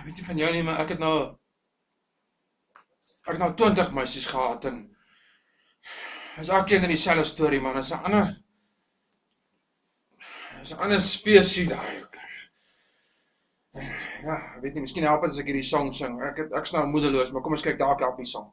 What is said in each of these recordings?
weet nie van jou nie, maar ek het nou 20 meisies gehad en is elke keer in dieselfde storie, man. Is 'n ander spesie daai. Ja, ek weet nie, miskien help dit as ek hierdie song sing. Ek's nou moedeloos, maar kom ons kyk dalk help die song.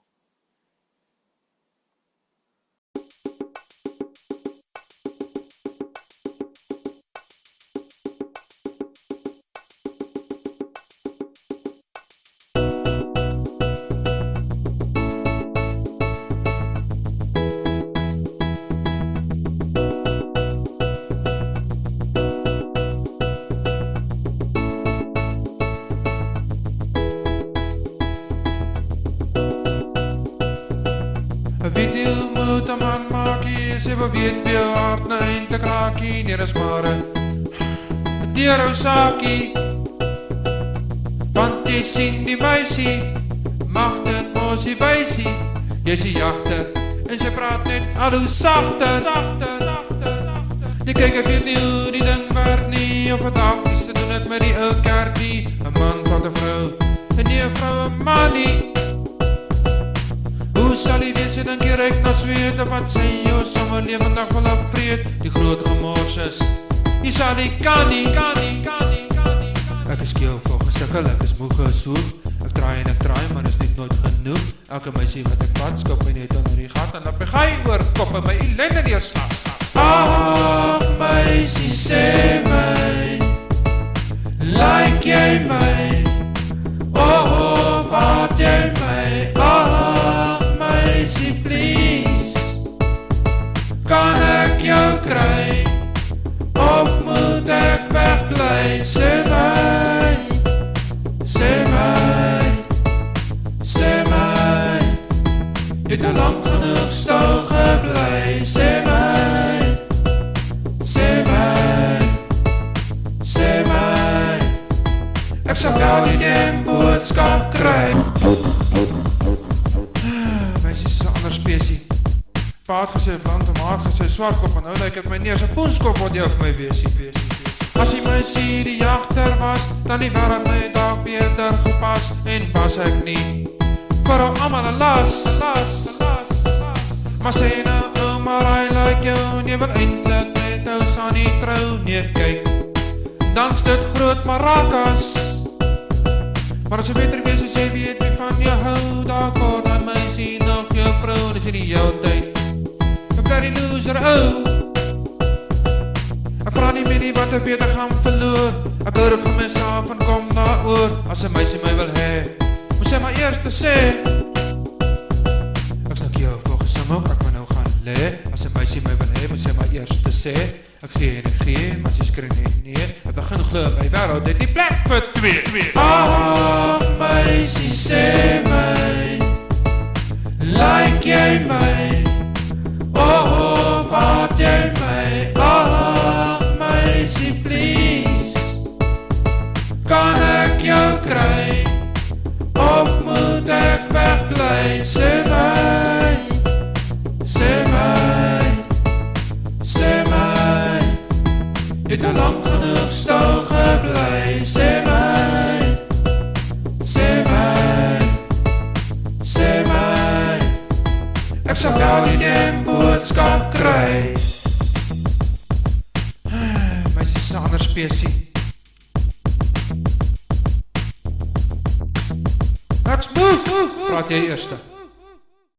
Weet nie hoe moet 'n man maak hier, sê wat weet wie jou hart nou eindelijk raak hier, nee dis maar 'n deurhou saakie. Want jy sien die meisie, mag dit mos die wysie, jy is die jagter, en sy praat net al hoe sagter. Jy kyk ek weet nie hoe die ding werk nie, of het dalk iets te doen het met die ou kerkie. 'n man vat 'n vrou, en nie 'n vrou 'n man nie. Hoe sal jy weet, sy dink jy ryk na zweet, of wat sy jou sommer levendig wil opvreed? Die groot gemors is, jy sal nie kan nie. Ek is keel vol gesikkel, ek is moe gesoek. Ek draai en ek draai, maar is net nooit genoeg. Elke meisie wat ek vat, skop my net onder die gat, en laat my gaai oor kop en my ellende neerslag. Ag meisie, sê my, like jy my? Oh, wat jy my? Please, kan ek jou kry, of moet ek wegbly? Sê my, het nou lang genoeg stil gebly. Sê my, ek sal wel die ding boodskap kry. Spesie. Pa het gesê bland, ma het gesê swartkop, en nou lyk het my neer sy poenskop wat jy op my weesie. As die meisie die jagter was, dan die wêreld my dalk beter gepas, en was ek nie vir hom almal 'n las. Maar sê nou, maar hy like jou, en jy wil eintlik met ou Sannie trou. Nee, kyk, dans dit groot marakas, maar as jy beter wees as jy weet wie van jou hou, daar kort my meisie nog jou vrou, dis nie jou tyd. Ek bly die loser ou, ek vraag nie meer nie wat ek beter gaan verloor. Ek hou vir myself en kom daar oor. As 'n meisie my wil hê, moet sy maar eers te sê. Ek snak jou volgens hom ook, ek wil nou gaan lê. As 'n meisie my wil hê, moet sy maar eers te sê. Ek gee en ek gee, maar sy skree net nee. Ek begin glo my wêreld dit nie plek vir twee. Ag meisie, sê my, like jy my? Oh, wat jy my? Ag meisie, please, kan ek jou kry, of moet ek wegbly? Sê my, het nou lang genoeg stil gebly. Sê my, ek sal wel die ding boodskap kry. Meisie is 'n ander spesie. Ek's moe, praat jy eerste.